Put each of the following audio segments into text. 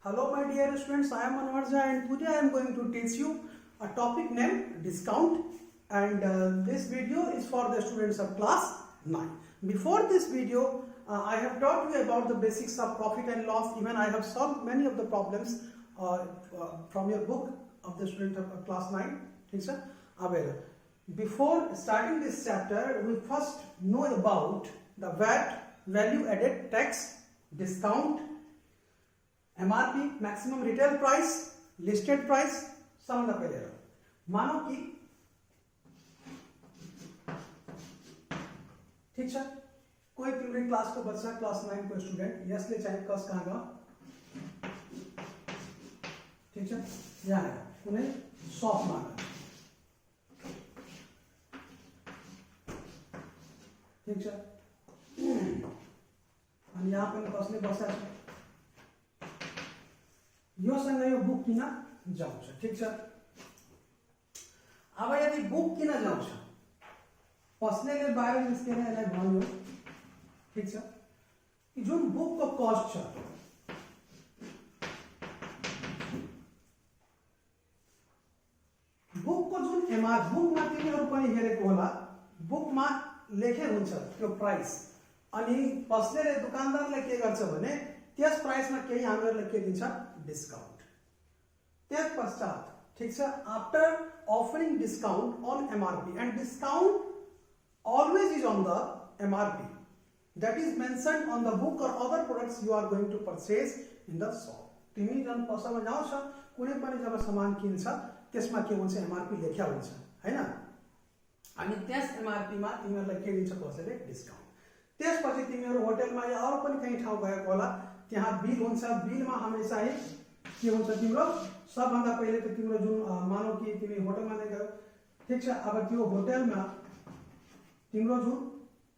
Hello my dear students, I am Anwar and today I am going to teach you a topic named discount, and this video is for the students of class 9. Before this video, I have taught you about the basics of profit and loss. Even I have solved many of the problems from your book of the student of class 9. Before starting this chapter, we first know about the VAT, value added tax, discount, MRP, maximum retail price, listed price, समझना पड़ेगा। मानो कि ठीक है, कोई तुम्हारी class को बच्चा क्लास 9 को स्टूडेंट यस ले चाहे कस कहाँ का ठीक है, यहाँ है उन्हें सॉफ्ट माना ठीक है, और यहाँ पर कसले बसा यो सँग यो बुक किन जाउँछ ठीक छ। अब यदि बुक किन जाउँछ पस्नेले बाहिर निस्केर यसलाई भन्यो ठीक छ कि जुन बुकको कस्ट छ बुकको जुन एमआर बुकमा तिमीहरु पनि हेरेको होला बुकमा लेखे हुन्छ त्यो प्राइस अनि पस्नेले दुकानदारले के गर्छ भने त्यस प्राइसमा केही हामीहरुले के दिन्छ डिस्काउंट। त्यस पश्चात ठीक छ after offering discount on MRP and discount always is on the MRP that is mentioned on the book or other products you are going to purchase in the shop. तिमी जन पसलमा जाउँछ कुनै पनि जब सामान किन्छ त्यसमा के हुन्छ MRP लेख्या हुन्छ हैन अनि त्यस MRP मा तिमीहरुलाई के दिन्छ कसैले डिस्काउन्ट। त्यसपछि तिमीहरु होटलमा या अरु पनि कहीं ठाउँ गएको होला त्यहाँ बिल हुन्छ बिलमा हमेशा के हुन्छ तिम्रो सबभन्दा पहिले त तिम्रो जुन मानौ कि तिमी होटलमा नै गयो ठीक छ अब त्यो होटलमा तिम्रो जुन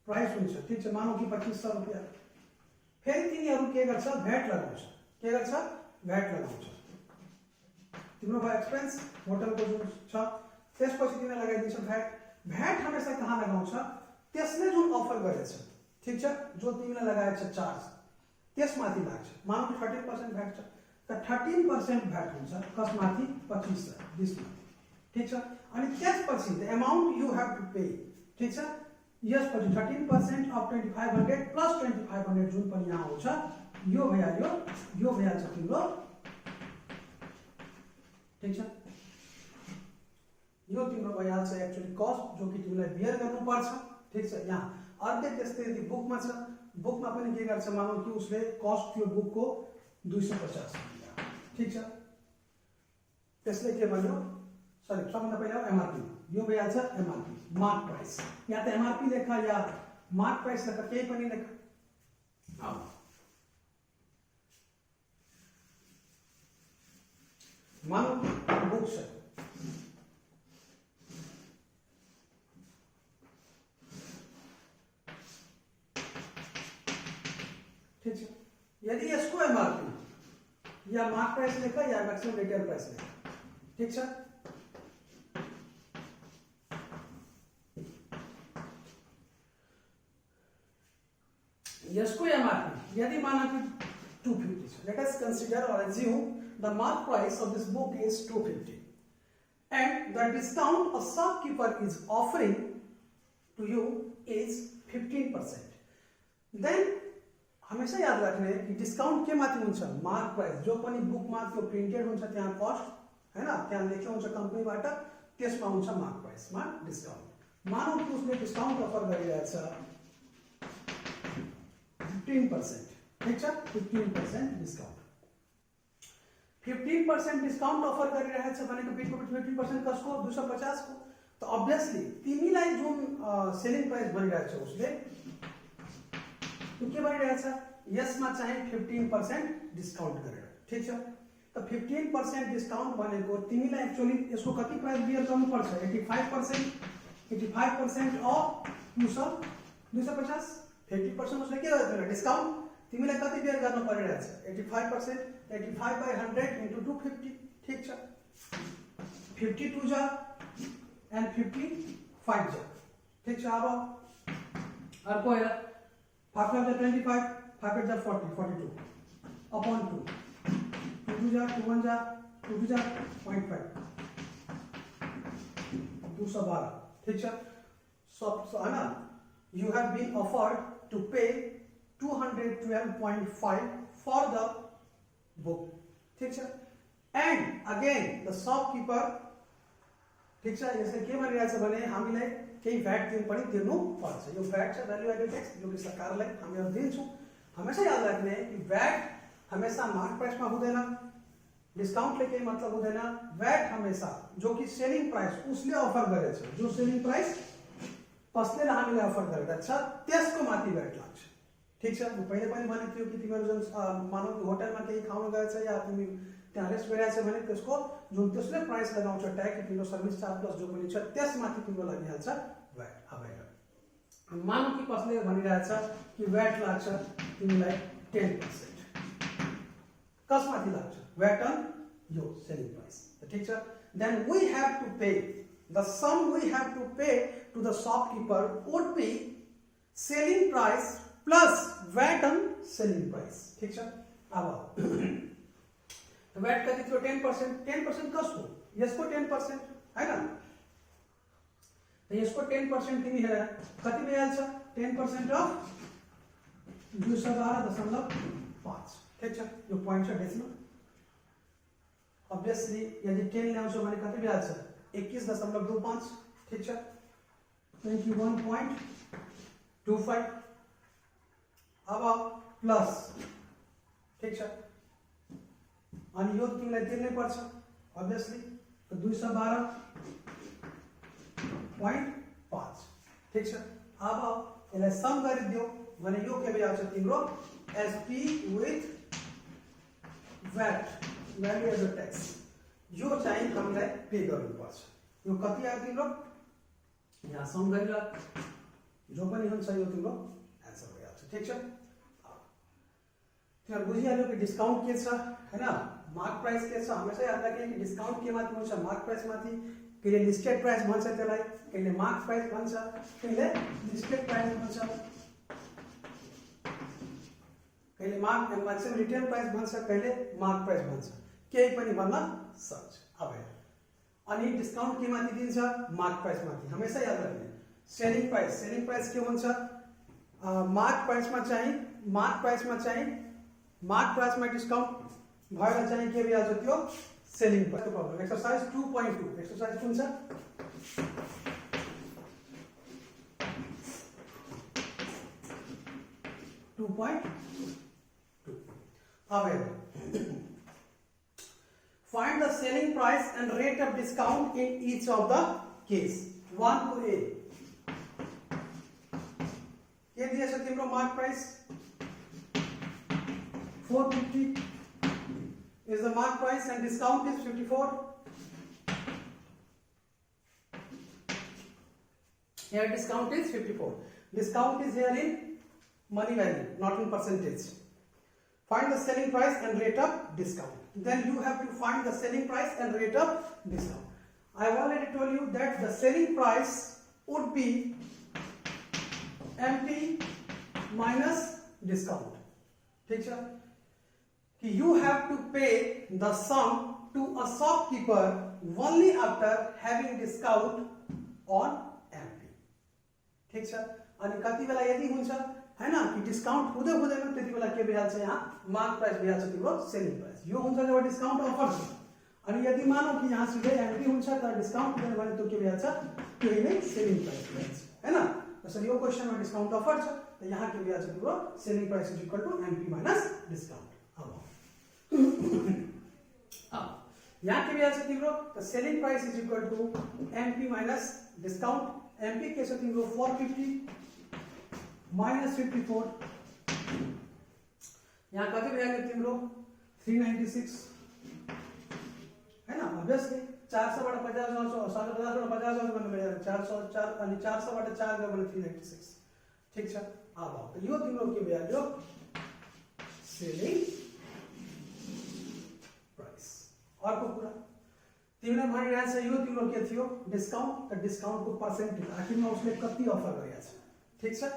प्राइस हुन्छ ठीक छ मानौ कि 2500 रुपैयाँ फेरि तिनीहरु के गर्छ भ्याट लगाउँछ के गर्छ भ्याट लगाउँछ तिम्रो भयो एक्सपेन्स होटलको जुन छ त्यसपछि तिमीले लगाइदिन्छ भ्याट भ्याट हमेशा कहाँ लगाउँछ त्यसले जुन अफर गरेछ ठीक छ जो तिमीले लगाएछ चार्ज त्यसमाथि लाग्छ मानौ कि 13% भ्याट छ त 13% भ्याट हुन्छ कसमाथि 25 दिसमाथि ठीक छ अनि त्यसपछि the amount you have to pay ठीक छ यसपछि 13% अफ 2500 प्लस 2500 जुन पनि यहाँ आउँछ यो भइहाल्यो तिम्रो ठीक छ यो तिम्रो भइहाल्छ एक्चुअली कस्ट जो कि तिमीलाई बियर गर्नुपर्छ ठीक छ। यहाँ अर्कै त्यस्तै यदि बुकमा छ बुकमा पनि के गर्छ मानौ कि उसले कस्ट त्यो बुकको 250 ठीक छ त्यसले के भन्यो सरी सबभन्दा पहिला एमआरपी यो भइहाल्छ एमआरपी मार्क प्राइस या त एमआरपी लेखा या मार्क प्राइस लेखा केही पनि लेखा मानौ बुक छ ठीक है यदि इसको एमआरपी या मार्क प्राइस लेखा या मैक्सिमम रिटेल प्राइस लेखा ठीक है इसको एमआरपी यदि माना कि 250 let us consider or assume the mark price of this book is 250 and the discount a shopkeeper is offering to you is 15%. then हमेशा याद रखने कि डिस्काउंट के माथि हुन्छ मार्क प्राइस जो पनि बुकमा त्यो प्रिन्टेड हुन्छ त्यहाँ कस्ट हैन त्यहाँ लेख्या हुन्छ कम्पनीबाट त्यसमा हुन्छ मार्क प्राइसमा डिस्काउन्ट मानौ कि उसले डिस्काउन्ट अफर गरिरहेछ 15% ठीक छ 15% डिस्काउन्ट 15% डिस्काउन्ट अफर गरिरहेछ भनेको 15% कसको 250 को त obviously तिमीलाई जुन सेलिङ प्राइस भनिरहेछ उसले तो के भनिरहेछ यसमा चाहिँ 15% डिस्काउन्ट गरेर ठीक छ त 15% डिस्काउन्ट भनेको तिमीलाई एक्चुअली यसको कति प्राइस बियर गर्नुपर्छ 85% अफ 250 50% उसले के गर्छ डिस्काउन्ट तिमीलाई कति बियर गर्न परिरहेछ 85% 85/100 * 250 ठीक छ 52 जा and 55 जा ठीक छ। अब अर्को हेर 5 × 25 5 × 40 42 upon 2 जा 2 1 जा 2 2 जा 0.5 212 ठीक है सब है ना you have been offered to pay 212.5 for the book ठीक है and again the shopkeeper ठीक छ यसले के भनिरहेछ भने हामीले केही भ्याट तिर्नु पर्छ यो भ्याट छ भ्यालु एडेड ट्याक्स जो कि सरकारलाई हामीहरू दिन्छौं हमेशा याद राख्ने कि भ्याट हमेशा मार्क प्राइसमा हुँदैन डिस्काउन्टले केही मतलब हुँदैन भ्याट हमेशा जो कि सेलिङ प्राइस उसले अफर गरेछ जो सेलिङ प्राइस पसलेले हामीले अफर गरेको छ त्यसको माथि भ्याट लाग्छ ठीक छ म पहिले पनि भनेको थियो कि तिमीहरू जुन मानौ कि होटलमा केही खान गएछ या तिमी त्यहाँ रेस्ट गरिरहेछ भने त्यसको जुन त्यसले प्राइस लगाउँछ ट्याक्स तिम्रो सर्भिस चार्ज प्लस जो पनि छ त्यसमाथि तिम्रो लागिहाल्छ भ्याट अब मानौ कि कसले भनिरहेछ कि भ्याट लाग्छ तिमीलाई 10% कसमाथि लाग्छ भ्याट अन यो सेलिङ प्राइस ठीक छ then we have to pay the sum we have to pay to the shopkeeper would be selling price plus VAT on selling price ठीक छ अब VAT कति थियो 10% कसको यसको 10% हैन त यसको 10% तिमी हेर कति भइहाल्छ 10% अफ 212.5 ठीक छ यो पोइन्ट छ डेसिमल obviously यदि 10 ल्याउँछौ भने कति भइहाल्छ 21.25 ठीक छ 21.25 अब प्लस ठीक छ अनि यो तिमीलाई तिर्नै पर्छ obviously तो 212.5 ठीक छ अब यसलाई सम गरिदियो भने यो के भइहाल्छ तिम्रो SP with VAT value added tax यो चाहिँ हामीलाई पे गर्नुपर्छ यो कति आयो तिम्रो यहाँ सम गरेर जो पनि हुन्छ यो तिम्रो एन्सर भइहाल्छ ठीक छ तिमीहरू बुझिहाल्यो कि डिस्काउन्ट के छ हैन मार्क प्राइस के छ हमेशा याद राख्ने कि डिस्काउन्ट के माथि हुन्छ मार्क प्राइस माथि कहिले लिस्टेड प्राइस भन्छ त्यसलाई कहिले मार्क प्राइस भन्छ कहिले लिस्टेड प्राइस भन्छ कहिले मार्क म्याक्सिमम रिटेल प्राइस भन्छ कहिले मार्क प्राइस भन्छ केही पनि भन्न सक्छ अब अनि डिस्काउन्ट के माथि दिन्छ मार्क प्राइस माथि हमेशा याद राख्ने सेलिङ प्राइस के हुन्छ मार्क प्राइसमा चाहिँ डिस्काउन्ट भएर चाहिँ के भइहाल्छ त्यो सेलिङ प्राइसको प्रब्लम एक्सरसाइज 2.2 एक्सरसाइज कुन छ 2.2 अब find the selling price and rate of discount in each of the case 1 to A के दिएछ तिम्रो mark price 450 is the mark price and discount is 54 here discount is 54 discount is here in money value not in percentage find the selling price and rate of discount then you have to find the selling price and rate of discount I have already told you that the selling price would be MP minus discount ठीक है you have to pay the sum to a shopkeeper only after having discount on MP ठीक छ अनि कति बेला यदि हुन्छ हैन कि डिस्काउन्ट हुँदै हुँदैन त्यतिबेला के भइहाल्छ यहाँ मार्क प्राइस भइहाल्छ तिम्रो सेलिङ प्राइस यो हुन्छ जब डिस्काउन्ट अफर छ अनि यदि मानौ कि यहाँ सिधै एमपी हुन्छ तर डिस्काउन्ट हुँदैन भने त्यो के भइहाल्छ त्यही नै सेलिङ प्राइस भइहाल्छ हैन जसरी यो क्वेशनमा डिस्काउन्ट अफर छ त यहाँ के भइहाल्छ तिम्रो selling price is equal to MP minus discount अब यहाँ के भइहाल्छ तिम्रो त selling price is equal to MP minus discount MP के छ तिम्रो 450 minus 54 यहाँ कति भइहाल्यो तिम्रो 396 हैन obviously 400 बाट 50 आउँछ 750 बाट 50 आउँछ भन्ने भइहाल्यो 404 अनि 400 बाट 4 गयो भने 396 ठीक छ अब यो तिम्रो के भइहाल्यो सेलिङ प्राइस अर्को कुरा तिमीले भनिरहेछ यो तिम्रो के थियो डिस्काउन्ट त डिस्काउन्टको पर्सेन्टेज आखिरमा उसले कति अफर गरेछ ठीक छ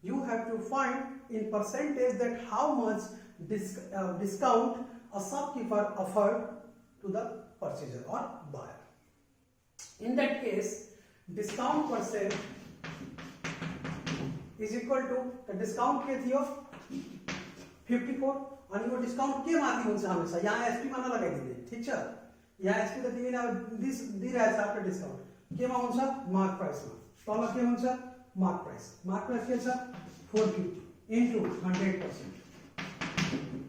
you have to find in percentage that how much discount a shopkeeper offered to the purchaser or buyer. In that case, discount percent is equal to the discount के थियो 54 अनि यो डिस्काउंट के माथि हुन्छ हमेशा यहाँ एसपी मा नलगाइदिने ठीक छ यहाँ एसपी त तिमीले अब दिइरहेछ आफ्टर डिस्काउंट केमा हुन्छ मार्क प्राइस मा तल के हुन्छ मार्क प्राइस के छ 450 into 100%.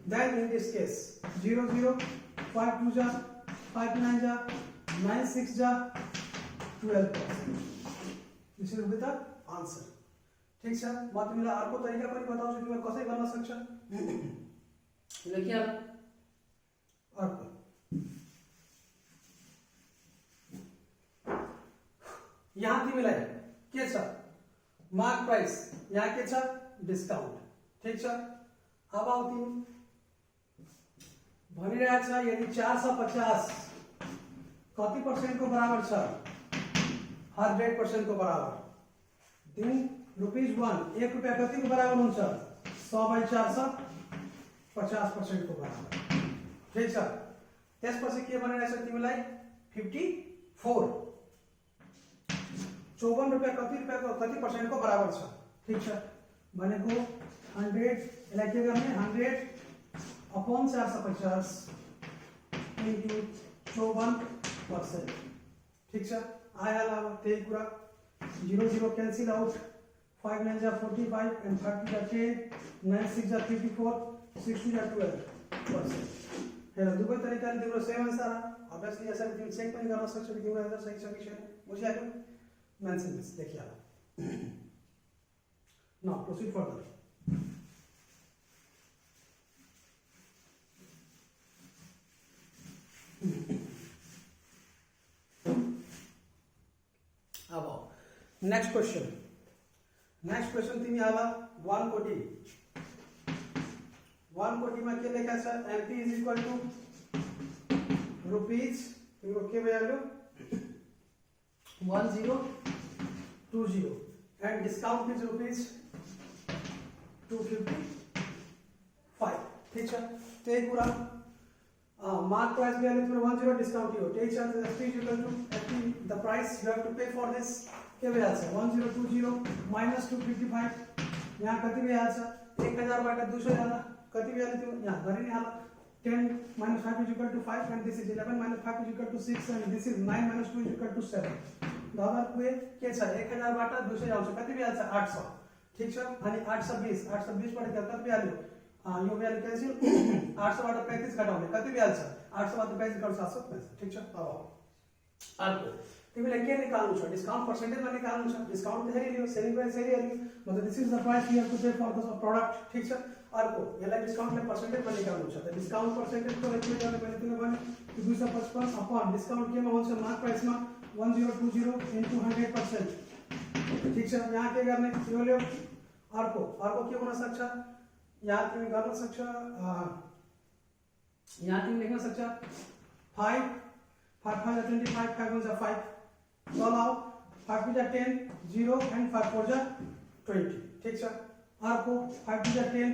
Then in this case 0 0 5 2 जा 5 9 जा 9 6 जा 12%. This will be the answer. ठीक छ म तिमीलाई अर्को तरिका पनि बताउँछु तिमीले कसरी गर्न सक्छ लेखिया अर्को यहाँ तिमीलाई के छ मार्क प्राइस यहाँ के छ डिस्काउंट ठीक छ अब आउ तिमी भनिरहेछ यदि 450 कति % को बराबर छ 100% को बराबर दिन ₹1 1 रुपैयाँ कति को बराबर हुन्छ 100/400 50% को बराबर ठीक छ त्यसपछि के भनिरहेछ तिमीलाई 54 54 रुपैयाँ कति % को बराबर छ ठीक छ भनेको 100 यसलाई के गर्ने 100/450 into 54% ठीक छ आइहाल्यो अब त्यही कुरा 0 0 क्यान्सल आउट 5 9 जा 45 and 30 जा 10 9 6 जा 54 6 2 जा 12% हेर दुवै तरिकाले तिम्रो सेम आन्सर अभियसली यसरी तिमी चेक पनि गर्न सक्छौ कि तिम्रो आन्सर सही छ कि छैन बुझिहाल्यौ मेन्सन दिस देखिहाल्यो नाउ प्रोसीड फर्दर अब नेक्स्ट क्वेश्चन तिमी आला 1 कोटी में के लेखा छ MP is equal to rupees तिम्रो के भइहाल्यो 1020 एंड डिस्काउंट इज रुपीज 255 ठीक छ त्यही कुरा मार्क प्राइस भी तिम्रो 10 डिस्काउंट हो त्यही छ FP is equal to FP the price you have to pay for this के भइहाल्छ 1020 minus 255 यहाँ कति भइहाल्छ 1000 बाट 200 जाला कति भइहाल्यो त्यो यहाँ गरे नि हाल 10 minus 5 is equal to 5 and this is 11 minus 5 is equal to 6 and this is 9 minus 2 is equal to 7 the other way के छ 1000 बाट 200 आउँछ कति भइहाल्छ 800 ठीक छ अनि 820 बाट कति भइहाल्यो यो भ्यालु क्यान्सल 800 बाट 35 घटाउने कति भइहाल्छ 800 बाट 35 घटाउँछ 750 ठीक छ अब अर्को तिमीले के निकाल्नु छ डिस्काउंट पर्सेंटेज मा निकाल्नु छ डिस्काउंट त हेरिलियो सेलिङ प्राइस हेरिलियो मतलब this is the price we have to pay for the product ठीक छ अर्को यसलाई डिस्काउंट ले पर्सेंटेज मा निकाल्नु छ त डिस्काउंट पर्सेंटेज को एप्लाई गर्ने भने तिमीले भने 255 अपॉन डिस्काउंट केमा हुन्छ मार्क प्राइस मा 1020 into 100% ठीक छ यहाँ के गर्ने यो ल्याउ अर्को के हुन सक्छ यहाँ तिमी गर्न सक्छ यहाँ तिमी लेख्न सक्छ 5 5 5 25 5 1 5 तल आओ 5 2 जा 10 0 and 5 4 जा 20 ठीक छ अर्को 5 2 जा 10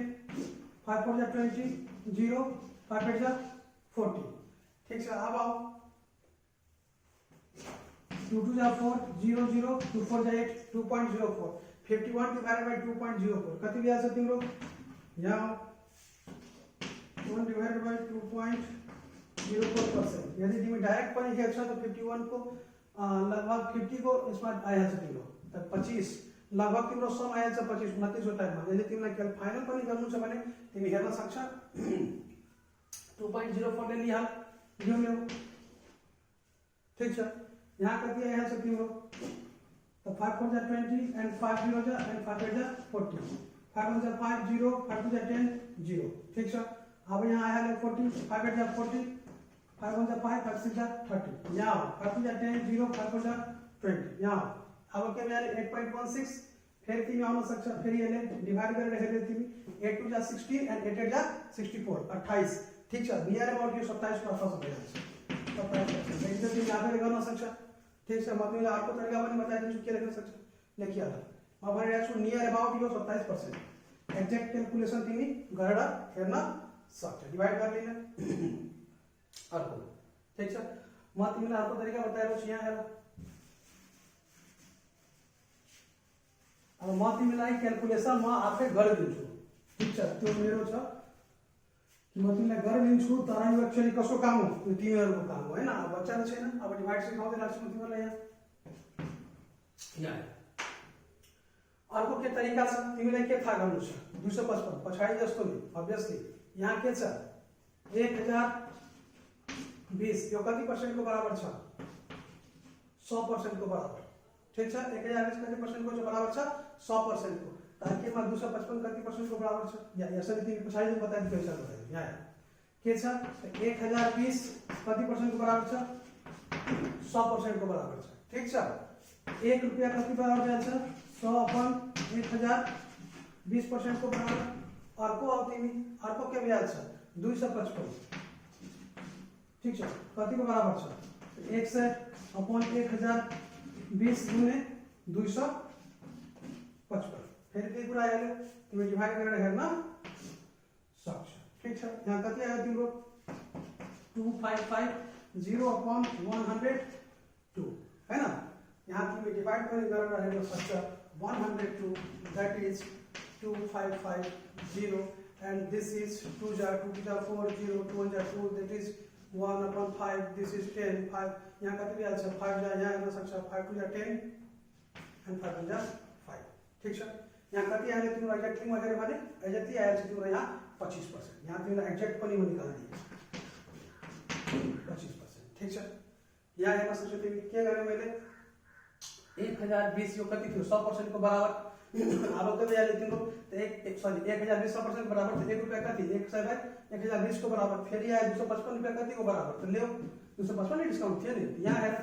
5 4 जा 20 0 5 8 जा 40 ठीक छ अब आओ 2 2 जा 4 0 0 2 4 जा 8 2.04 51 divided by 2.04 कति भइहाल्छ तिम्रो यहाँ 1 divided by 2.04% यदि तिमी डाइरेक्ट पनि हेर्छ त 51 को लगभग 50 को इसमें आइहाल्छ तिम्रो त 25 लगभग तिम्रो सम आइहाल्छ 25 29 को टाइममा यदि तिमीलाई केवल फाइनल पनि गर्नु छ भने तिमी हेर्न सक्छ 2.04 ले लिहाल यो ल्याउ ठीक छ यहाँ कति आइहाल्छ तिम्रो त 5 4 जा 20 and 5 0 जा and 5 8 जा 40 5 1 जा 5 0 5 2 जा 10 0 ठीक छ अब यहाँ आइहाल्यो 40 5 8 जा 40 5 1 जा 5 5 6 जा 30 यहाँ 5 2 जा 10 0 5 4 जा 20 यहाँ अब के भइहाल्यो 8.16 फेरि तिमी आउन सक्छ फेरि यसले डिभाइड गरेर हेर्दै तिमी 8 2 जा 60 and 8 8 जा 64 28 ठीक छ नियर अबाउट यो 27 को आसपास भइहाल्छ 27% एकदम तिमी आफैले गर्न सक्छ ठीक छ म तिमीलाई अर्को तरिका पनि बताइदिन्छु के लेख्न सक्छ लेखिहाल म भनिरहेको छु नियर अबाउट यो 27% एक्ज्याक्ट क्याल्कुलेसन तिमी गरेर हेर्न सक्छ डिवाइड कर लिन अर्को ठीक छ म तिमीलाई अर्को तरिका बताएको छु यहाँ हेर अब म तिमीलाई क्याल्कुलेसन म आफै गरिदिन्छु ठीक छ त्यो मेरो छ कि म तिमीलाई गरिदिन्छु तर यो एक्चुअली कसको काम हो यो तिमीहरूको काम हो हैन अब बच्चाले छैन अब डिवाइड सिकाउँदै राख्छु म तिमीलाई यहाँ अर्को के तरिका छ तिमीलाई के थाहा गर्नु छ 255 पछाडि जस्तो नि अभियसली यहाँ के छ 1020 यो कति पर्सेंट को बराबर छ 100% को बराबर ठीक छ 1020 कति पर्सेंट को बराबर छ 100% को ताकि मा 255 कति पर्सेंट को बराबर छ या यसरी तिमी पछाडि बताइदिनु पैसा बताइदिनु यहाँ के छ 1020 कति पर्सेंट को बराबर छ 100% को बराबर छ ठीक छ 1 रुपैयाँ कति बराबर जान्छ 100/1000 20% को बराबर अर्को अब तिमी अर्को के ब्याज छ 255 ठीक छ कति को बराबर छ 100/1000 गुणे 255 फेरि त्यही कुरा आयो तिमी डिवाइड गरेर हेर्न सक्छ ठीक छ यहाँ कति आयो तिम्रो 2550/102 हैन यहाँ तिमी डिवाइड गरेर हेर्न सक्छ 102 that is 2550 and this is 2 jar 2 jar 4 0 2 jar 2 that is 1/5 this is 10 5 यहाँ कति भी आछ 5 जार यहाँ हेर्न सक्छ 5 2 जार 10 and 5 जार 5 ठीक छ यहाँ कति आयो तिम्रो एक्ज्याक्टली म हेरे भने जति आयो छ तिम्रो यहाँ 25% यहाँ तिम्रो एक्ज्याक्ट पनि म निकाल्दिए 25% ठीक छ यहाँ हेर्न सक्छौ तिमी के गरे मैले 1020 यो कति थियो 100% को बराबर अब कति आयो तिम्रो 1020 100% बराबर त 1 रुपैयाँ कति 100/1020 को बराबर फेरि आयो 255 रुपैयाँ कति को बराबर त ल्याउ 255 डिस्काउन्ट थियो नि यहाँ हेर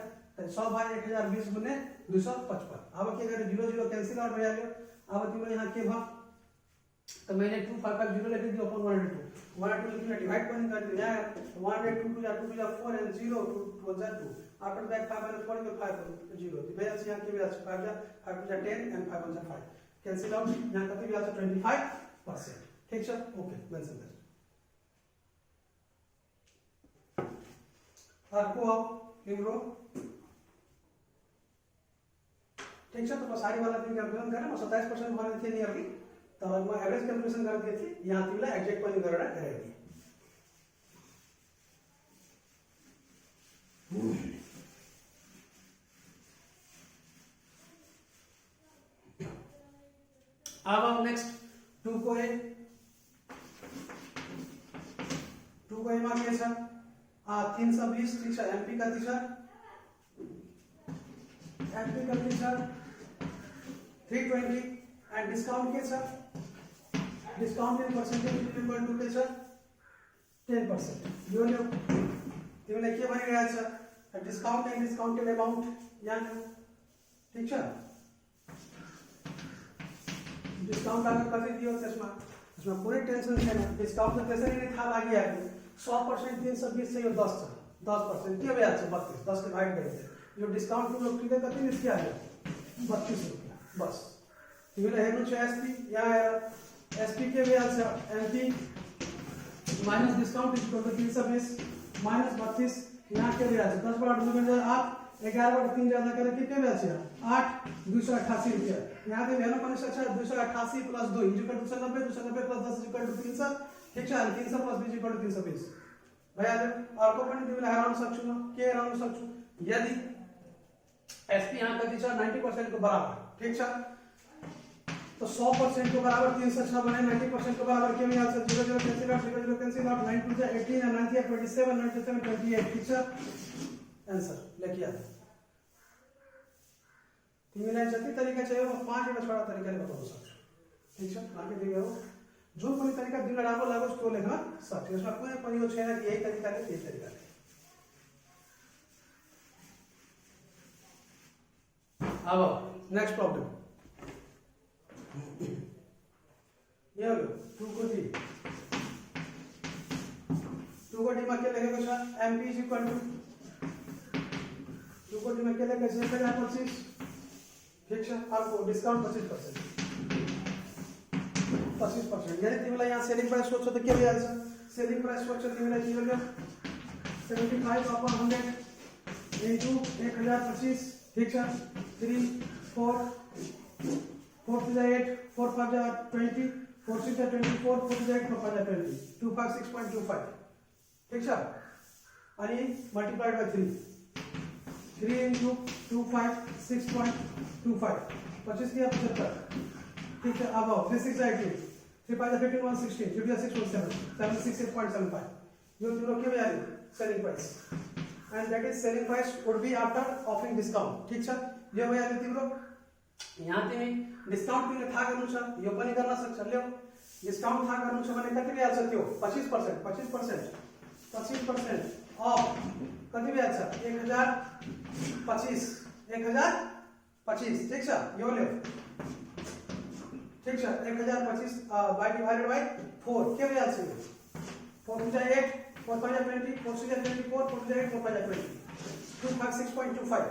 100/1020 गुणे 255 अब के गरे 0 0 क्यान्सल आउट भइहाल्यो अब तिम्रो यहाँ के भयो तो मैंने 2550 लेके दियो अपन 102 लेकिन डिवाइड पनि गर्दियो यहाँ 102 2 2 4 and 0 2 1 2 after that 540 को 5 0 the balance यहाँ के ब्याज 5 10 and 5 5 कैंसिल आउट यहाँ कति ब्याज 25% ठीक छ ओके मेंशन दैट अर्को अब तिम्रो ठीक छ त सारी वाला तिमी क्याल्कुलेसन गर्ने म 27% भनेको थिएँ नि अघि तर म एभरेज क्याल्कुलेसन गरेको थिएँ यहाँ तिमीलाई एक्ज्याक्ट पनि गरेर हेराइदिए अब नेक्स्ट 2 को ए मा के छ 320 ठीक छ एमपी कति छ एमपी कति छ 320 and discount के छ discount in percentage equal to के छ 10% यो लो तिमीलाई के भनिरहेछ डिस्काउंट एन्ड डिस्काउन्टेड अमाउन्ट यहाँ लो ठीक छ डिस्काउंट अगर कति दियो त्यसमा कुनै टेन्सन छैन डिस्काउन्ट त त्यसरी नै थाहा लागिहाल्यो 100% 320 चाहिँ यो 10 छ 10% के भइहाल्छ 32 10 ले भाग गरिन्छ यो डिस्काउन्ट तिम्रो किन कति निस्किहाल्यो 32 रुपैयाँ बस तिमीलाई हेर्नु छ एसपी यहाँ आएर एसपी के भइहाल्छ MP minus discount equal to 320 minus 32 यहाँ के भइहाल्छ 10 बाट 2 गएर 8 11 बाट 3 ज्यादा गरेर के भइहाल्छ 8 288 रुपैयाँ यहाँ चाहिँ हेर्न पनि सक्छ 288 plus 2 equal to 290 290 plus 10 equal to 300 ठीक छ अनि 300 प्लस 20 इक्वल टू 320 भइहाल्यो अर्को पनि तिमीलाई हराउन सक्छु म के हराउन सक्छु यदि एसपी यहाँ कति छ 90% को बराबर ठीक छ तो 100% को बराबर 300 छ भने 90% को बराबर के मिल्छ 0 0 cancel out 0 0 cancel out 9 2 18 and 9 27 97 28 ठीक छ आन्सर लेखिया तिमीलाई जति तरिका चाहियो म 5 वटा छोटा तरिकाले बताउन सक्छु ठीक छ आगे दियो जुन पनि तरिका दिनलाई राम्रो लागोस् त्यो लेख्न सक्छ यसमा कुनै पनि यो छैन कि यही तरिकाले त्यही तरिकाले अब नेक्स्ट प्रॉब्लम ये लो 2 को डी में क्या लगेगा sir mp is equal to 2 को डी में क्या लगेगा 25 ठीक है आपको डिस्काउंट 25% यानी तिमीलाई यहाँ सेलिङ प्राइस सोध्छ त के भइहाल्छ सेलिंग प्राइस स्ट्रक्चर तिमीलाई के गर्यो 75 अपॉन 100 इन्टु 1025 ठीक छ 3 4 4 to the 8 4 5 जा 20 4 6 जा 24 4 to the 8 4 5 जा 20 256.25 ठीक छ अनि मल्टिप्लाइड बाइ 3 इन्टु 256.25 25 किया 75 ठीक है अब 3 6 18 3 5 15 116 2 6 17 768.75 यो तिम्रो के value selling price and that is selling price would be after offering discount ठीक छ यो भइहाल्यो तिम्रो यहाँ तिमी डिस्काउन्ट तिमीले थाहा गर्नु छ यो पनि गर्न सक्छ ल्याउ डिस्काउन्ट थाहा गर्नु छ भने कति भइहाल्छ त्यो 25% 25% अफ कति भइहाल्छ 1025 1025 ठीक छ यो ल्याउ ठीक छ 1025 बाइ डिवाइडेड बाइ 4 के भइहाल्छ यो 4 to the 8 4 5 20 4 6 24 4 to the 8 4 5 20 256.25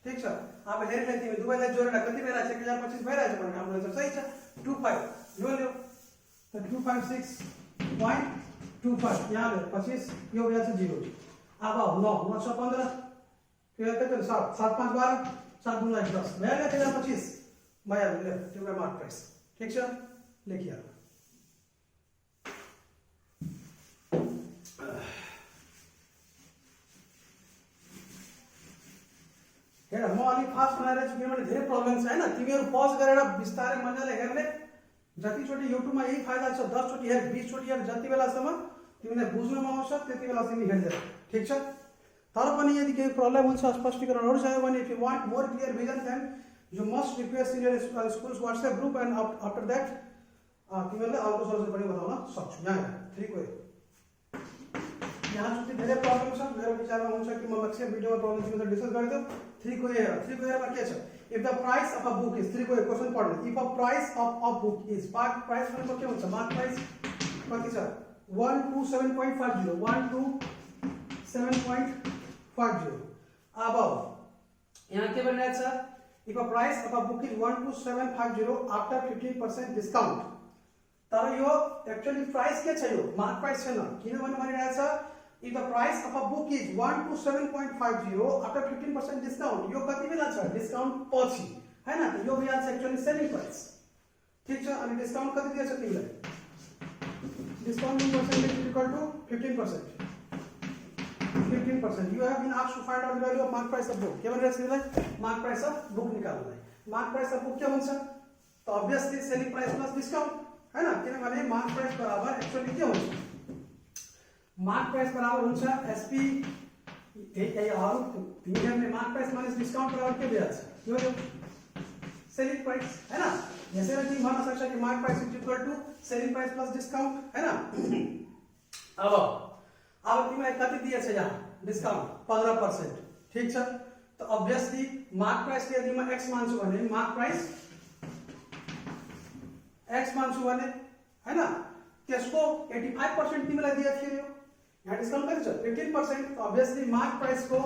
ठीक छ अब हेर्दै तिमी दुवैलाई जोडेर कति भइरहेछ 1025 भइरहेछ भने हाम्रो आन्सर सही छ 25 यो ल्याउ त 256.25 यहाँ ल्याउ 25 यो भइहाल्छ 0 अब 9 9 छ 15 त्यो कति 7 7 5 12 7 2 10 भइहाल्यो 1025 भइहाल्यो ल्याउ त्यो मार्क प्राइस ठीक छ लेखिहाल्नु हेर म अलि फास्ट बनाएर छु किनभने धेरै प्रब्लम छ हैन तिमीहरु पज गरेर बिस्तारै मजाले हेर्ने जति चोटी युट्युबमा यही फाइदा छ 10 चोटी हेर 20 चोटी हेर जति बेलासम्म तिमीले बुझ्नमा आउँछ त्यति बेला तिमी हेर्दै ठीक छ तर पनि यदि केही प्रब्लम हुन्छ स्पष्टीकरणहरु चाहियो भने if you want more clear vision then you must request in your schools WhatsApp group and after that तिमीले अर्को सल्युसन पनि बताउन सक्छु यहाँ 3 को यहाँ चाहिँ धेरै प्रब्लम छ मेरो विचारमा हुन्छ कि म म्याक्सिमम भिडियोमा प्रब्लम तिमीले डिस्कस गरिदियो 3 को ए मा के छ if the price of a book is 3 को क्वेशन पढ्नु if a price of a book is mark price भनेको के हुन्छ मार्क प्राइस कति छ 127.50 127.50 अब यहाँ के भनिरहेछ if a price of a book is 12750 after 15% discount तर यो एक्चुअली प्राइस के छ यो मार्क प्राइस छैन किनभने भनिरहेछ if the price of a book is 127.50 after 15% discount यो कति बेला छ डिस्काउन्ट पछि हैन त यो भइहाल्छ एक्चुअली सेलिङ प्राइस ठीक छ अनि डिस्काउन्ट कति दिएछ तिमीलाई discount percentage is equal to 15% you have been asked to find out the value of mark price of book के भनिरहेछ तिमीलाई मार्क प्राइस अफ बुक निकाल्नुलाई मार्क प्राइस अफ बुक के हुन्छ त obviously selling price plus discount हैन किनभने mark price बराबर एक्चुअली के हुन्छ मार्क प्राइस बराबर हुन्छ एसपी तिमीहरुले मार्क प्राइस माइनस डिस्काउन्ट बराबर के भइहाल्छ यो सेलिङ प्राइस हैन यसरी तिमी भन्न सक्छ कि mark price is equal to selling price plus discount हैन अब तिमीलाई कति दिएछ यहाँ डिस्काउन्ट 15% ठीक छ त obviously मार्क प्राइस यदि म x मान्छु भने मार्क प्राइस x मान्छु भने हैन त्यसको 85% तिमीलाई दिएको थियो यहाँ डिस्काउन्ट कति छ 15% obviously मार्क प्राइस को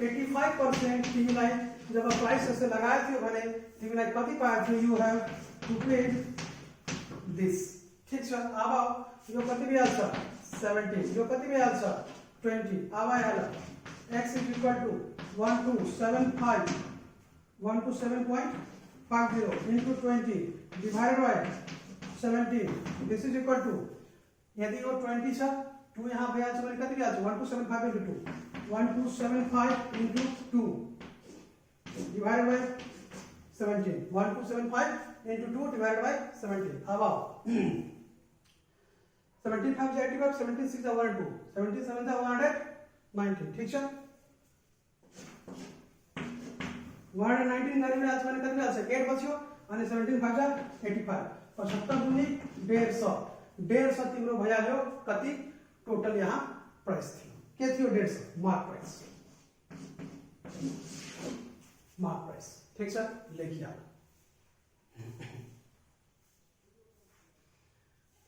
85% तिमीलाई जब प्राइस जस्तो लगाएको थियो भने तिमीलाई कति पाएको थियो you have to pay this ठीक छ अब यो कति भइहाल्छ 17 यो कति भइहाल्छ 20 अब आइहाल्यो x is equal to 127.50 into 20 divided by 17 this is equal to यदि यो 20 छ 2 यहाँ भइहाल्छ भने कति भइहाल्छ 1275 into 2 1275 into 2 divided by 17 1275 into 2 divided by 17 अब 17 5 is 85 17 6 is 102 17 7 is 119 ठीक छ 119 गरी भइहाल्छ भने कति भइहाल्छ 8 बच्यो अनि 17 5 is 85 75 गुणी 150 तिम्रो भइहाल्यो कति टोटल यहाँ प्राइस थियो के थियो 150 मार्क प्राइस ठीक छ लेखिहाल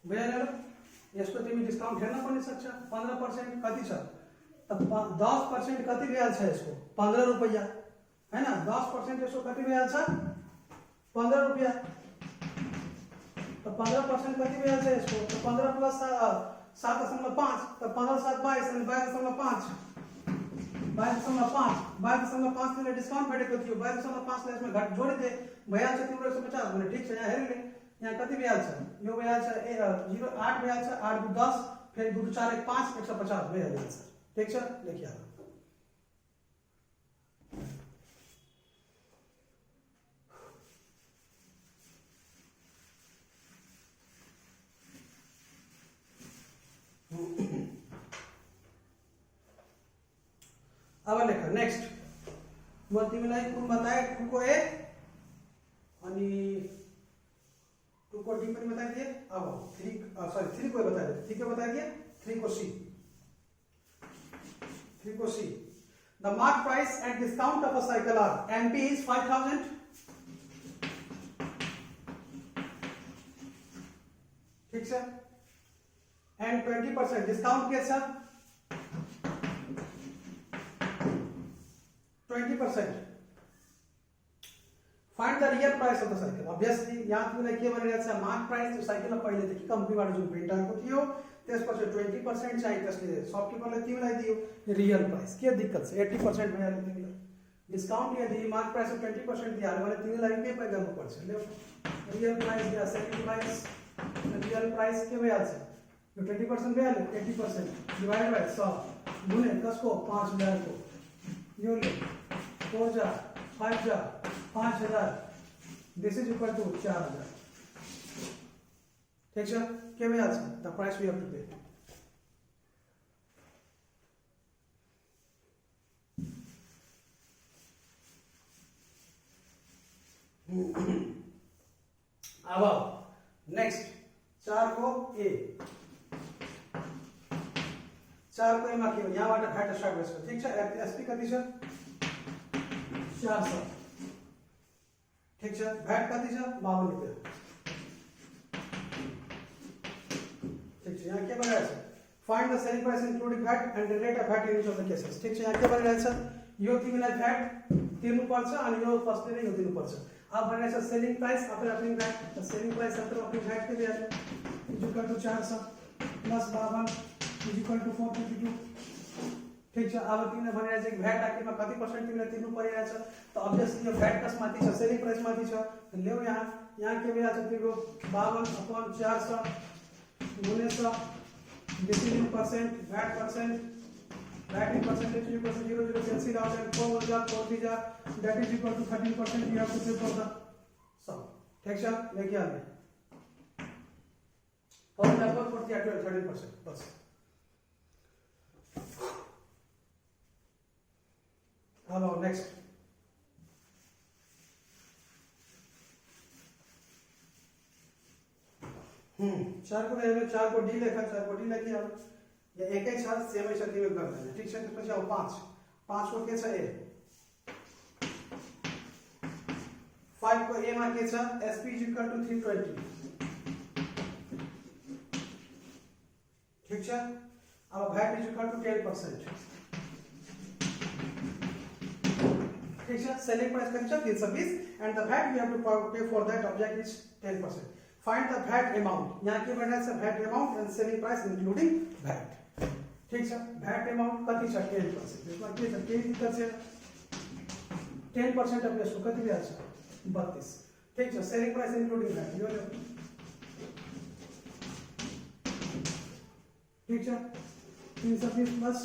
भइहाल्यो यसको तिमी डिस्काउन्ट हेर्न पनि सक्छ 15% कति छ त 10% कति भइहाल्छ यसको 15 रुपैयाँ हैन 10% यसको कति भइहाल्छ 15 रुपैयाँ त 15% कति भइहाल्छ यसको त 15 प्लस 7.5 तो 15 7 22 અને 22.5 22.5 થી ડિસ્કાઉન્ટ भेटेको थियो 22.5 ले इसमें घट जोड़ी दे भइहाल छ तिम्रो 150 भने ठीक छ यहाँ हेर ले यहाँ कति भइहाल छ यो भइहाल छ 08 भइहाल छ 8 2 10 फिर 2 4 1 5 150 भइहाल छ ठीक छ लेखिहाल अब लेख नेक्स्ट म तिमीलाई कुन बताए 2 को ए अनि 2 को डी पनि बताइदिए अब 3 को बता दे 3 को बता दिए 3 को सी 3 को C the mark price and discount of a cycle are MP is 5000 ठीक है एंड 20% डिस्काउंट के साथ 20%. Find the real price of the cycle. Obviously, यहाँ तिमीलाई के भनिरहेको छ मार्क प्राइस त्यो साइकलमा पहिले देखि कम्पनीबाट जुन प्रिन्ट आएको थियो त्यसपछि 20% चाहिँ त्यसले शपकिपरले तिमीलाई दियो रियल प्राइस के दिक्कत छ 80% भइहाल्यो तिमीलाई डिस्काउन्ट यदि मार्क प्राइस 20% दिइहाल्यो भने तिमीलाई के पे गर्नुपर्छ ल्याउ रियल प्राइस या सेलिङ प्राइस रियल प्राइस के भइहाल्छ यो 20% भइहाल्यो 80% डिवाइड बाइ 100 गुणे कसको 5000 को यो ले 4000 5000 5000 दिस इज इक्वल टू 4000 ठीक है के भइहाल्छ the price we have to pay अब नेक्स्ट 4 को ए 4 को ए मा के हो यहाँबाट भ्याट स्टार्ट गर्छ ठीक छ एसपी कति छ 400 ठीक छ भ्याट कति छ 52 रुपैयाँ ठीक छ यहाँ के भइरहेछ find the selling price including VAT and the rate of VAT in each of the cases ठीक छ यहाँ के भइरहेछ यो तिमीलाई भ्याट तिर्नुपर्छ अनि यो फर्स्टले नै यो दिनुपर्छ अब भइरहेछ selling price after upping VAT the selling price after upping VAT के दिइहाल्यो is equal to 400 plus 52 is equal to 452 ठीक छ अब तिमीले भनिरहेछ कि भ्याट आखिरमा कति % तिमीले तिर्नु परिरहेछ त अभियसली यो भ्याट कसमाथि छ सेलिङ प्राइस माथि छ ल्याउ यहाँ के भइरहेछ तिम्रो 52/400 गुणे 100 this is in percent VAT in percentage is equal to 0 0 cancel out and 4 1 4 3 that is equal to 13% you have to pay for the sum ठीक है लेके आ गए और लगभग 13% बस हेलो नेक्स्ट चार को ले 4 को डी लेखा 4 को डी लेके आओ या एक ही साथ सेम ही शक्ति में कर देना ठीक है त्यसपछि अब 5 को के छ ए 5 को ए मा के छ sp = 320 ठीक छ अब VAT = 10% ठीक है सेलिंग प्राइस कति छ 320 and the VAT we have to pay for that object is 10%. Find the VAT amount. यहाँ के बढ़ना है VAT amount and selling price including VAT. ठीक है VAT amount कति छ 10%. इसमें के छ के दिक्कत छ 10% of यसको कति ब्याज छ 32. ठीक है selling price including VAT यो ले ठीक है 320 plus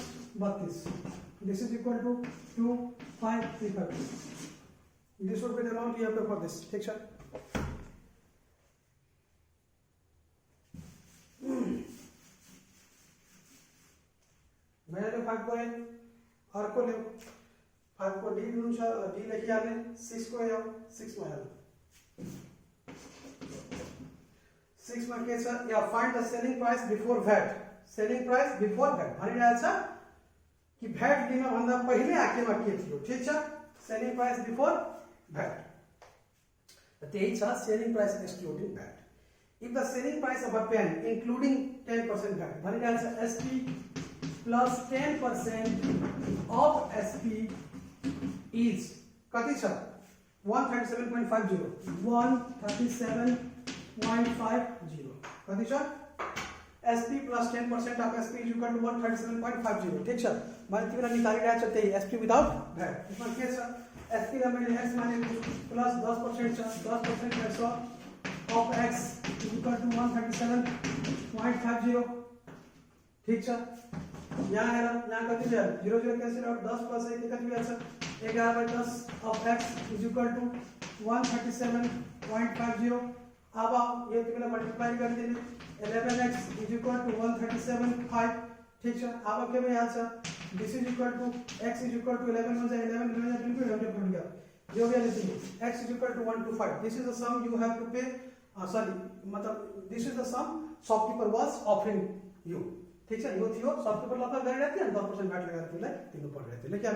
32. This is equal to 2535. This would be the amount you have to for this. ठीक है मैं ले 5 को है और को ले 5 को डी लूं छ डी लेके आले 6 को है 6 में है 6 में के छ या find the selling price before VAT selling price before VAT भनि रहेछ कि VAT दिन भन्दा पहिले आकेमा के थियो ठीक छ सेलिंग प्राइस बिफोर VAT त्यही छ selling price excluding VAT if the selling price of a pen including 10% VAT भनि रहेछ SP plus 10% of SP is कति छ 137.50 137.50 कति छ SP plus 10% of SP is equal to 137.50 ठीक छ मैले तिमीलाई निकालिरहेको छ त्यही SP विदाउट भ्याट यसमा के छ SP लाई मैले x मानेको प्लस 10% छ 10% छ of x is equal to 137.50 ठीक छ यहाँ हेर यहाँ कति भयो 0 0 क्यान्सल आउट 10 प्लस 1 कति भयो 11/10 of x is equal to 137.50 अब ये तिमीलाई मल्टिप्लाई गरिदिने 11x is equal to 137.5 ठीक छ अब के भइहाल्छ this is equal to x is equal to 11 हुन्छ 11 20 गयो यो भ्यालु दिनु x is equal to 125 this is the sum you have to pay sorry मतलब this is the sum shopkeeper was offering you ठीक छ यो थियो शपकीपर लफा गरिरहेको थियो अनि 10% भ्याट लगाएर तिमीलाई दिनु पर्यो त्यसले के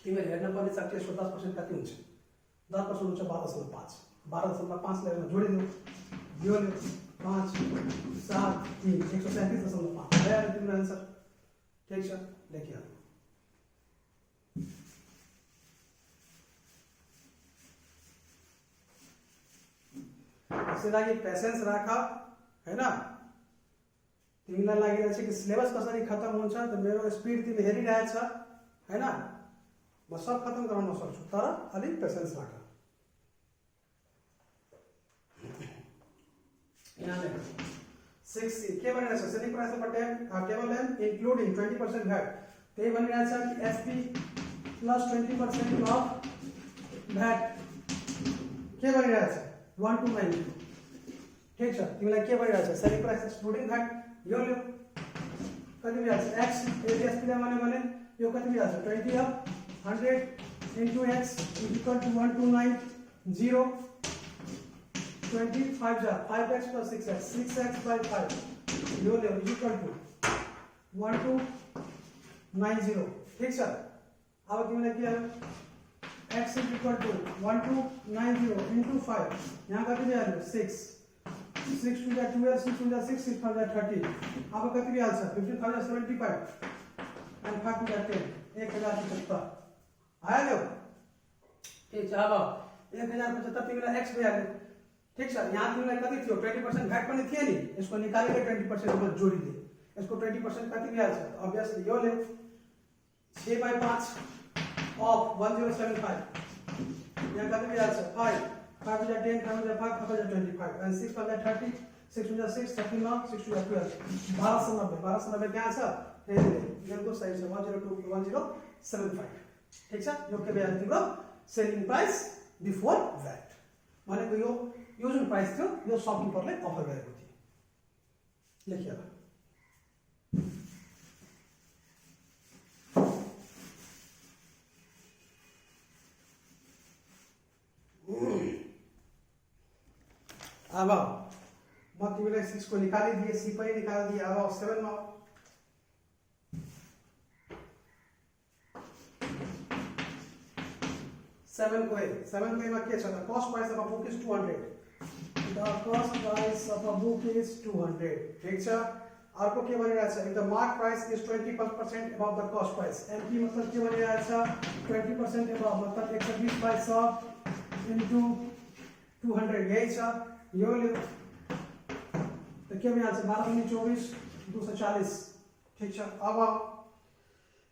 तिमीले हेर्न पर्ने छ त्यसको 10% कति हुन्छ 10% हुन्छ 12.5 12.5 लाई जोडिदिनु यो 5 7 3 137.5 आयो तिम्रो आन्सर ठीक छ लेखियो त्यसै लागि पेशेन्स राख हैन तिमीलाई लागिरहेछ कि सिलेबस कसरी खत्म हुन्छ त मेरो स्पिड तिमी हेरिरहेछ हैन म सब खत्म गराउन सक्छु तर अलि पेशेन्स राख यहाँ 6 के भनिरहेछ selling price of table length including 20% VAT त्यही भनिरहेछ कि SP प्लस 20% अफ भ्याट के भनिरहेछ 1292 ठीक छ तिमीलाई के भनिरहेछ सेलिङ प्राइस एक्सक्लुडिङ भ्याट यो ल्यो कति भइहाल्छ x SP लाई भने यो कति भइहाल्छ 20 of 100 into x is equal to 1290 25 जा 5x plus 6x 6x by 5 यो ले is equal to 1290 ठीक छ अब तिमीलाई के आयो x is equal to 1290 into 5 यहाँ कति भइहाल्यो 6 6 to the 12 6 to the 6 6 to the 30 अब कति भइहाल्छ 15075 and 5 to the 10 1075 आयो ठीक छ अब 1075 तिमीलाई x भइहाल्यो ठीक छ यहाँ तिमीलाई कति थियो 20% भ्याट पनि थियो नि यसको निकालेर 20% मा जोडिदे यसको 20% कति भइहाल्छ obviously यो ले 6/5 of 1075 यहाँ कति भइहाल्छ 5 5 to the 10 5 to the 5 5 to the 25 and 6 to the 30 6 to the 6 39 6 to the 12 1290 कहाँ छ यसको साइड छ 102 1075 ठीक छ यो के भइहाल्यो तिम्रो सेलिङ प्राइस बिफोर भ्याट भनेको यो जुन प्राइस थियो यो शपकीपरले अफर गरेको थियो लेखियो अब म तिमीलाई 6 को निकालिदिए सी पनि निकालिदिए अब 7 मा 7 को मा के छ त cost price of a book is 200 the cost price of a book is 200 ठीक छ अर्को के भनिरहेछ if the mark price is 20% above the cost price MP मतलब के भनिरहेछ 20% above मतलब 120 पैसा into 200 यही छ यो ले त के भइहाल्छ 12 गुणे 24 240 ठीक छ अब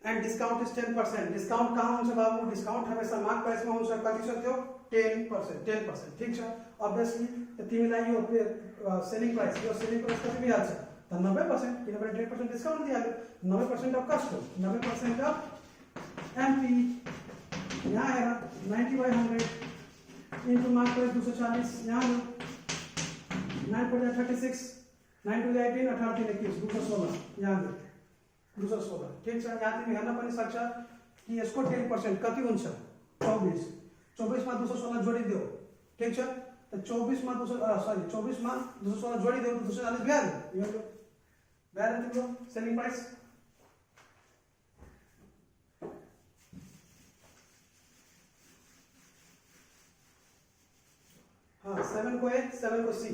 and discount is 10% डिस्काउन्ट कहाँ हुन्छ बाबु डिस्काउन्ट हमेशा मार्क प्राइस मा हुन्छ कति छ त्यो 10% ठीक छ obviously त तिमीलाई यो सेलिङ प्राइस कति भइहाल्छ त 90% किनभने 10% डिस्काउन्ट दिइहाल्यो 90% अफ कस्ट हो 90% अफ MP यहाँ हेर 90/100 into मार्क प्राइस 240 यहाँ 9.36 9 to the 18 18 21 216 यहाँ 216 ठीक छ यहाँ तिमी हेर्न पनि सक्छ कि यसको 10% कति हुन्छ 24 मा 216 जोडिदियो ठीक छ त 24 मा 216 जोडिदियो 240 भ्यालु यो भ्यालु तिम्रो सेलिङ प्राइस हां 7 को A 7 को C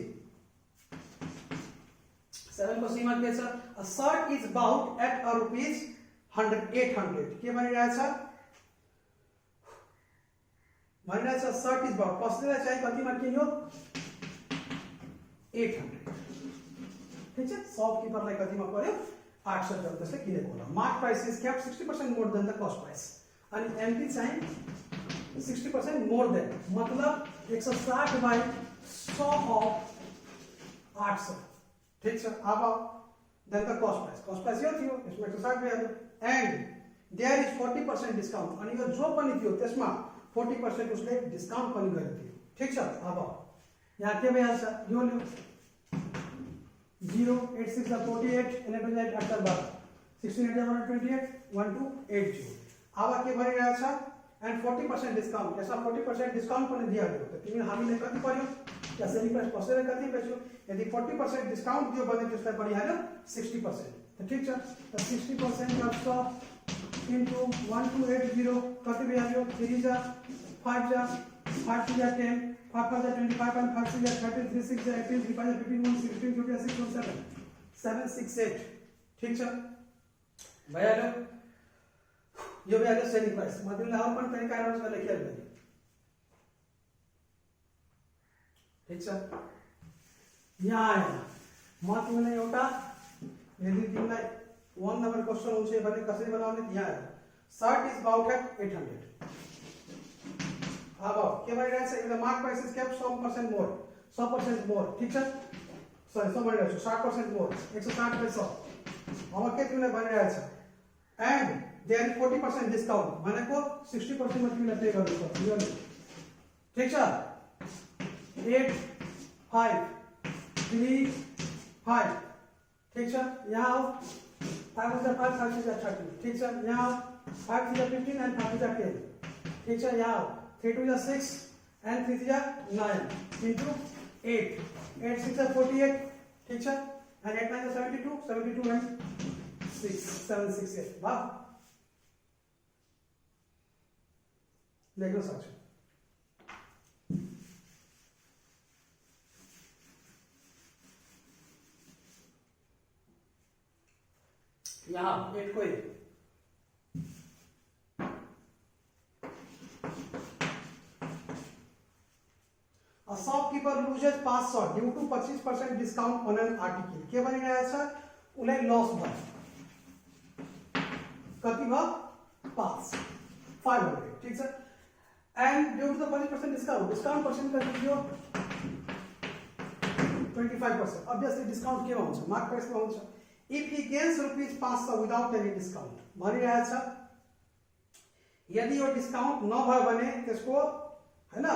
7 को C मा के छ a shirt is bought at a rupees 800 के भनिरहेछ शर्ट इज बट कसैलाई चाहिँ कतिमा किन्यो 800 ठीक छ शॉपकीपरलाई कतिमा पर्यो 800 रुपैयाँ त्यसले किनेको होला mark price is kept 60% more than the cost price अनि एमपी चाहिँ 60% मोर देन मतलब 160 बाई 100 अफ 800 ठीक छ अब देन द कस्ट प्राइस यो थियो यसमा 160 भइहाल्यो एन्ड देयर इज 40% डिस्काउन्ट अनि यो जो पनि थियो त्यसमा 40% उसले डिस्काउन्ट पनि गरेको थियो ठीक छ अब यहाँ के भइहाल्छ यो ल्यो 0 8 6 48 and 8 8 12 16 8 128 1280 अब के भइरहेछ एन्ड 40% डिस्काउन्ट यसमा 40% डिस्काउन्ट पनि दिइहाल्यो त तिमी हामीले कति पर्यो त्यसरी प्राइस पसेर कति बेच्यो यदि 40% डिस्काउन्ट दियो भने त्यसलाई परिहाल्यो 60% त ठीक छ त 60% गर्छ इन्टु 1280 कति भइहाल्यो 3 जा 5 जा 5 जा 10 5 जा 25 and 5 जा 30 3 6 जा 18 3 जा 15 16 15 6 7 768 ठीक छ भइहाल्यो यो भइहाल्यो सेलिङ प्राइस म तिमीलाई अरू पनि तरिकाहरू छ लेखेर दिएँ ठीक छ यहाँ आएन म तिमीलाई एउटा यदि तिमीलाई 1 नम्बर क्वेशन हुन्छ भने कसरी बनाउने यहाँ आयो शर्ट इज बाउट एट 800 अब के भइरहेछ if the mark price is kept 100% more ठीक छ सरी 100 भनिरहेछु 60% मोर 160 बाइ 100 अब के तिमीलाई भनिरहेछ एन्ड देयर इज 40% डिस्काउन्ट भनेको 60% मा तिमीलाई पे गर्नुपर्छ यो ठीक छ 8 5 3 5 ठीक छ यहाँ 5 5 5 30 ठीक छ यहाँ 5 15 and 5 10 ठीक छ यहाँ 3 2 6 and 3 9 into 8 8 6 48 ठीक छ and 8 9 72 72 and 6 768 वाह लेख्न सक्छु यहाँ 8 को 1 A shopkeeper loses 500 due to 25% discount on an article. के भनिरहेछ उलाई लस भयो कति भयो 500 ठीक छ and due to the 25% discount percent कति थियो 25% obviously discount के हुन्छ मार्क प्राइस मा हुन्छ if he gains rupees 500 without any discount भनिरहेछ यदि यो डिस्काउन्ट नभयो भने त्यसको हैन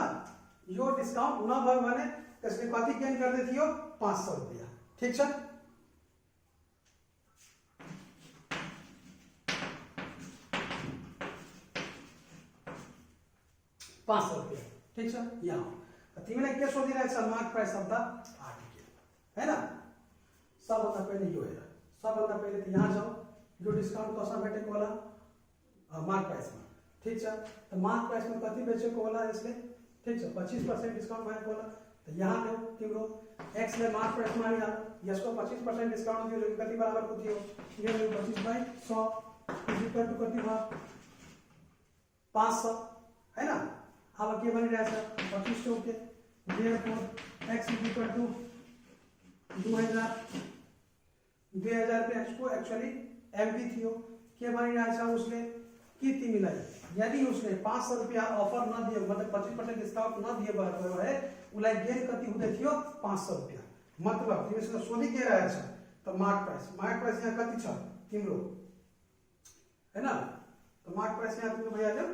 यो डिस्काउन्ट नभयो भने त्यसले कति गेन गर्दै थियो 500 रुपैयाँ ठीक छ 500 रुपैयाँ ठीक छ यहाँ तिमीलाई के सोधिरहेछ mark price of the article हैन सबभन्दा पहिले यो हेर सबभन्दा पहिले त यहाँ जाऊ यो डिस्काउन्ट कसमा भेटेको होला मार्क प्राइसमा ठीक छ त मार्क प्राइसमा कति बेचेको होला यसले ठीक छ 25% डिस्काउन्ट भएको होला त यहाँ ल्याऊ तिम्रो x ले मार्क प्राइस मानिहाल यसको 25% डिस्काउन्ट दियो कति बराबरको थियो यो 25/100 इक्वल टु कति भयो 500 हैन अब के भनिरहेछ 25 के therefore x इक्वल टु 2000 रुपैयाँ को एक्चुअली एमपी थियो के भनिरहेछ उसले कि तिमीलाई यदि उसले 500 रुपैयाँ अफर नदियो मतलब 25% डिस्काउन्ट नदियो भए उलाई गेन कति हुँदै थियो 500 रुपैयाँ मतलब तिमीसँग सोधि के रहेछ त मार्क प्राइस यहाँ कति छ तिम्रो हैन त मार्क प्राइस यहाँ तिम्रो भइहाल्यो